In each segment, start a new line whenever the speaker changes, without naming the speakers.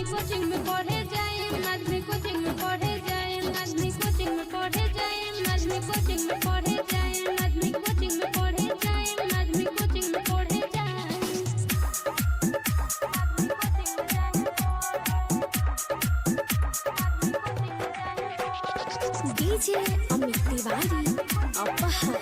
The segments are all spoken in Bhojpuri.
कोचिंग में पढ़े जाए, माध्यमिक कोचिंग में पढ़े जाए, माध्यमिक कोचिंग में पढ़े जाए, माध्यमिक कोचिंग में पढ़े जाए, माध्यमिक कोचिंग में पढ़े जाए, माध्यमिक कोचिंग में पढ़े जाए।
डीजे अमित तिवारी अपहर।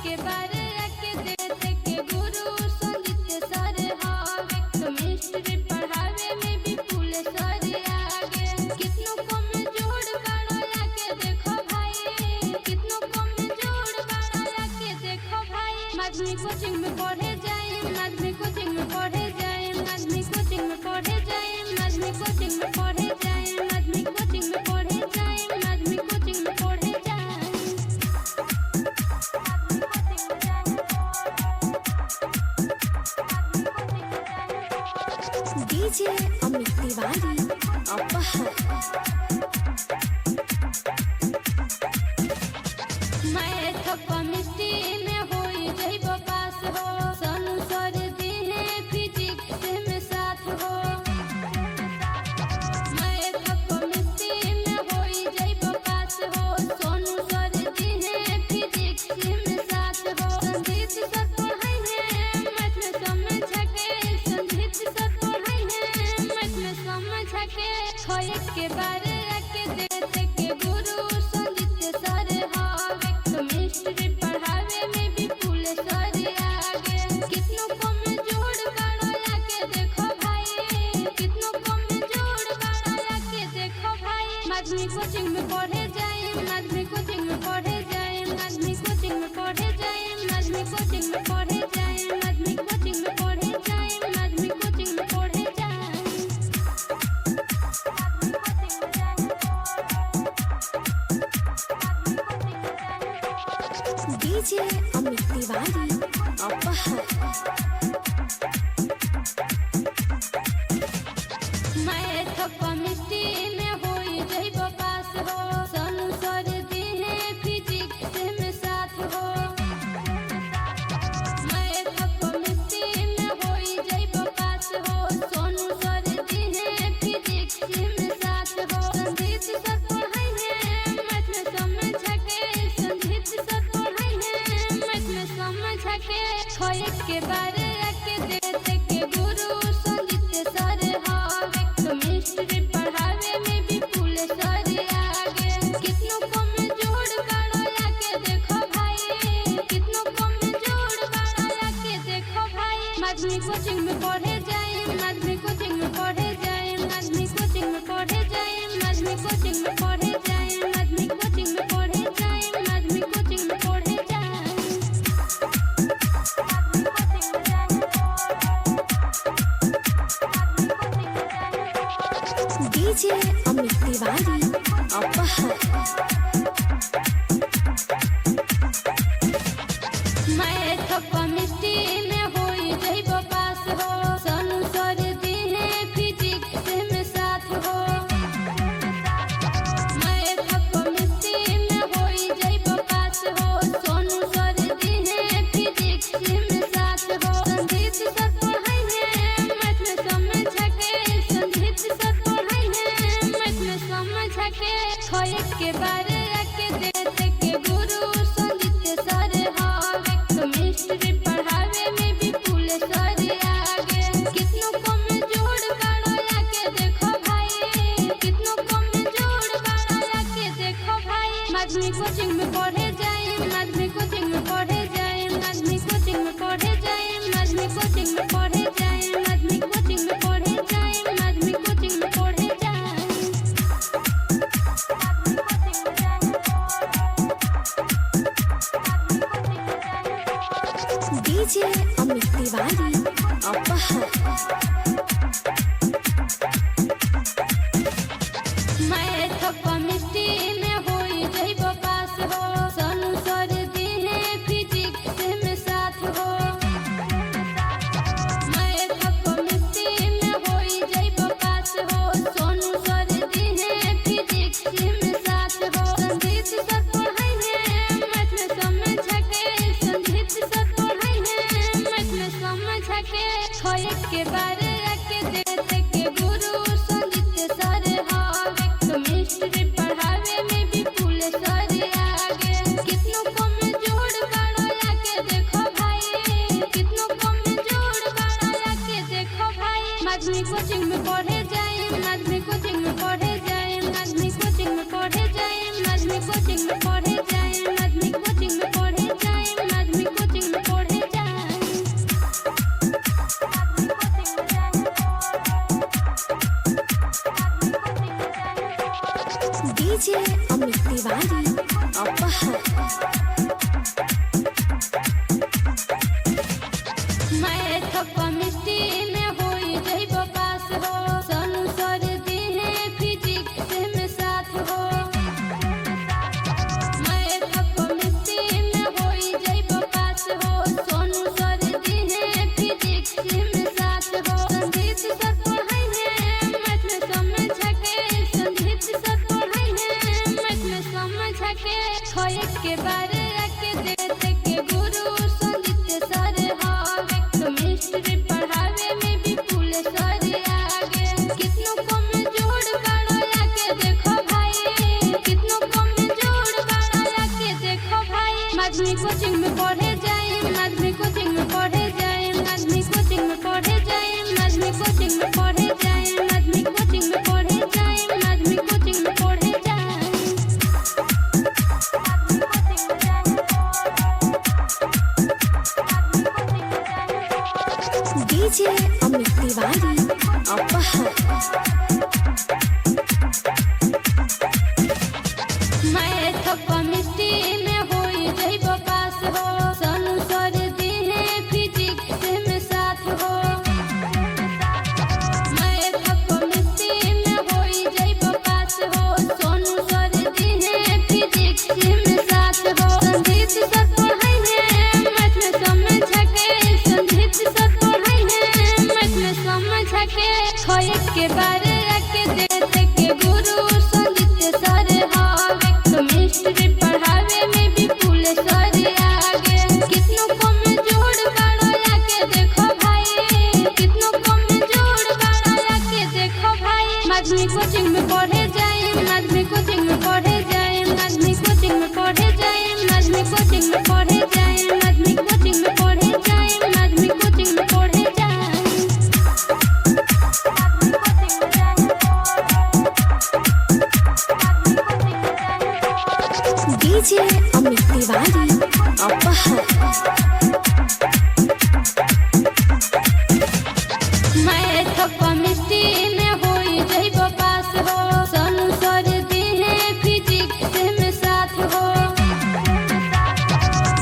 के बारे के देते के गुरु संगीत सर हावे, केमिस्ट्री पढ़ावे में भी फूल सर आगे। कितनों कम जोड़ बड़ा के देखो भाई, कितनों कम जोड़ बड़ा के देखो भाई। माध्यमिक कोचिंग में पढ़े जाए, माध्यमिक कोचिंग में पढ़े जाए, माध्यमिक कोचिंग में पढ़े जाए, माध्यमिक कोचिंग में पढ़े जाए, माध्यमिक कोचिंग में पढ़े जाए, माध्यमिक कोचिंग में पढ़े जाए।
डीजे अमित तिवारी अपहर।
केमिस्ट्री में होई जइबो पास हो, सोनू सर दिहे फिजिक्स में साथ हो। केमिस्ट्री में होई जइबो पास हो, सोनू सर दिहे फिजिक्स में साथ हो। संगीत सर पढ़ाई है मैथ में समझ के, संगीत सर पढ़ाई है मैथ में समझ के। खोज के बारे के देते के गुरु संगीत सर हावे, केमिस्ट्री पढ़ावे में भी फूल सर आगे। कितनों कम जोड़ बड़ा के देखो भाई, कितनों कम जोड़ बड़ा के देखो भाई। माध्यमिक कोचिंग में पढ़े जाए, माध्यमिक कोचिंग में पढ़े जाए, माध्यमिक कोचिंग में पढ़े जाए, माध्यमिक कोचिंग में पढ़े जाए, माध्यमिक कोचिंग में पढ़े जाए, माध्यमिक कोचिंग में पढ़े जाए।
डीजे अमित तिवारी अपहर।
केमिस्ट्री में होई जइबो पास हो, सोनू सर दिहे फिजिक्स में साथ हो। केमिस्ट्री में होई जइबो पास हो, सोनू सर दिहे फिजिक्स में साथ हो। संगीत सर पढ़ाई है मैथ में समझ के, संगीत सर पढ़ाई है मैथ में समझ के। खोज के बारे के देते के गुरु संगीत सर हावे, केमिस्ट्री पढ़ावे में भी फूल सर आगे। कितनों कम जोड़ बड़ा के देखो भाई, कितनों कम जोड़ बड़ा के देखो भाई। माध्यमिक कोचिंग में पढ़े जाए, माध्यमिक कोचिंग में पढ़े जाए, माध्यमिक कोचिंग में पढ़े जाए, माध्यमिक कोचिंग में पढ़े जाए, माध्यमिक कोचिंग में पढ़े जाए, माध्यमिक कोचिंग में पढ़े जाए।
डीजे अमित तिवारी अपहर।
केमिस्ट्री में होई जइबो पास हो, सोनू सर दिहे फिजिक्स में साथ हो। केमिस्ट्री में होई जइबो पास हो, सोनू सर दिहे फिजिक्स में साथ हो। संगीत सर पढ़ाई है मैथ में समझ के, संगीत सर पढ़ाई है मैथ में समझ के। खोज के बारे के देते के गुरु संगीत सर हावे, केमिस्ट्री पढ़ावे में भी फूल सर आगे। कितनों कम जोड़ बड़ा के देखो भाई, कितनों कम जोड़ बड़ा के देखो भाई। माध्यमिक कोचिंग में पढ़े जाए, माध्यमिक कोचिंग में पढ़े जाए, माध्यमिक कोचिंग में पढ़े जाए, माध्यमिक कोचिंग में पढ़े जाए, माध्यमिक कोचिंग में पढ़े जाए, माध्यमिक कोचिंग में पढ़े जाए।
डीजे अमित तिवारी अपहर। डीजे अमित तिवारी अपहर
मैं थप्पा मिट्टी में होई जइबो पास हो सोनू सर दी है फिजिक्स में साथ हो मैं थप्पा मिट्टी में होई जइबो पास हो सोनू सर दी है फिजिक्स में साथ हो संगीत सर पढ़ाई है मैथ में समझ के संगीत सर पढ़ाई है मैथ में समझ के खोए के बारे आके देते के गुरु संगीत सर हवे केमिस्ट्री पढ़ावे में भी फूल सर आगे कितनों कम जोड़ बाड़ो आके देखो भाई कितनों कम जोड़ बाड़ो आके देखो भाई माध्यमिक कोचिंग में पढ़े जाए माध्यमिक कोचिंग में पढ़े जाए माध्यमिक कोचिंग में पढ़े जाए माध्यमिक कोचिंग में पढ़े जाए माध्यमिक कोचिंग में पढ़े जाए माध्यमिक कोचिंग में पढ़े जाए
डीजे अमित तिवारी अपहर
मैं थप्पा मिट्टी में होई जइबो पास हो सोनू सर दी है फिजिक्स में साथ हो मैं थप्पा मिट्टी में होई जइबो पास हो सोनू सर दी है फिजिक्स में साथ हो संगीत सर पढ़ाई है मैथ में समझ के संगीत सर पढ़ाई है मैथ में समझ के खोए के बारे आके देते के गुरु संगीत सर हवे केमिस्ट्री पढ़ावे में भी फूल सर आगे कितनों कम जोड़ बाड़ो आके देखो भाई कितनों कम जोड़ बाड़ो आके देखो भाई माध्यमिक कोचिंग में पढ़े जाए माध्यमिक कोचिंग में पढ़े जाए माध्यमिक कोचिंग में पढ़े जाए माध्यमिक कोचिंग में पढ़े जाए माध्यमिक कोचिंग में पढ़े जाए माध्यमिक कोचिंग में पढ़े जाए
डीजे अमित तिवारी अपहर
मैं थप्पा मिट्टी में होई जइबो पास हो सोनू सर दी है फिजिक्स में साथ हो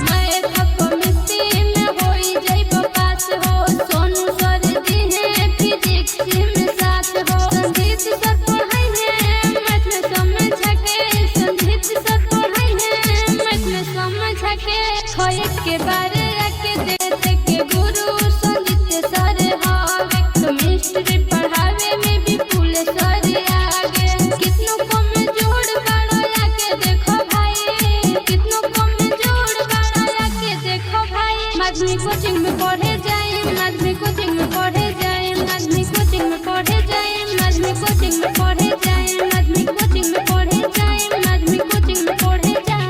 मैं थप्पा मिट्टी में होई जइबो पास हो सोनू सर दी है फिजिक्स में साथ हो संगीत सर पढ़ाई है मैथ में समझ के संगीत सर पढ़ाई है मैथ में समझ के खोए के बारे आके देते के गुरु संगीत सर हवे केमिस्ट्री पढ़ावे में भी फूल सर आगे कितनों कम जोड़ बाड़ो आके देखो भाई कितनों कम जोड़ बाड़ो आके देखो भाई माध्यमिक कोचिंग में पढ़े जाए माध्यमिक कोचिंग में पढ़े जाए माध्यमिक कोचिंग में पढ़े जाए माध्यमिक कोचिंग में पढ़े जाए माध्यमिक कोचिंग में पढ़े जाए माध्यमिक कोचिंग में पढ़े जाए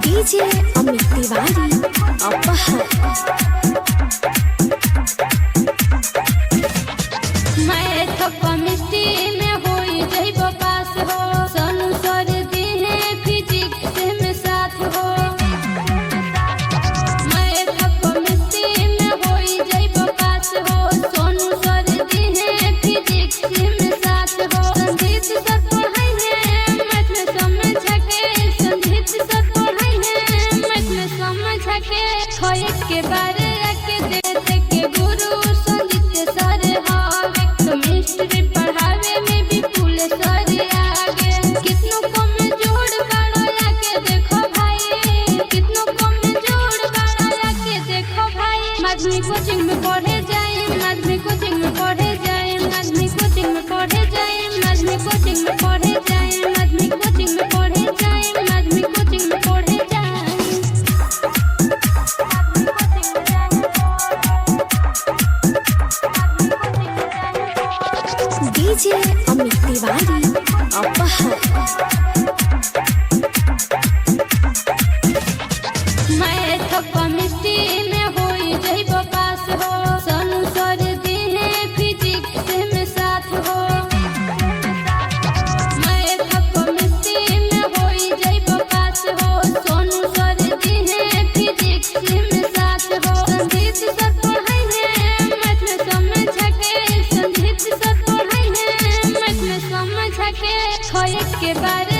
डीजे अमित तिवारी अपहर
मैं थप्पा मिट्टी में होई जइबो पास हो सोनू सर दी है फिजिक्स में साथ हो मैं थप्पा मिट्टी में होई जइबो पास हो सोनू सर दी है फिजिक्स में साथ हो संगीत सर पढ़ाई है मैथ में समझ के संगीत सर पढ़ाई है मैथ में समझ के खोए के बारे आके देते के गुरु संगीत सर हवे केमिस्ट्री पढ़ावे में भी फूल सर आगे कितनों कम जोड़ बाड़ो आके देखो भाई कितनों कम जोड़ बाड़ो आके देखो भाई माध्यमिक कोचिंग में पढ़े जाए माध्यमिक कोचिंग में पढ़े जाए माध्यमिक कोचिंग में पढ़े जाए माध्यमिक कोचिंग में पढ़े जाए माध्यमिक कोचिंग में पढ़े जाए माध्यमिक कोचिंग में पढ़े जाए
डीजे अमित तिवारी अपहर
मैं थप्पा मिट्टी में होई जइबो पास हो देखो एक के बार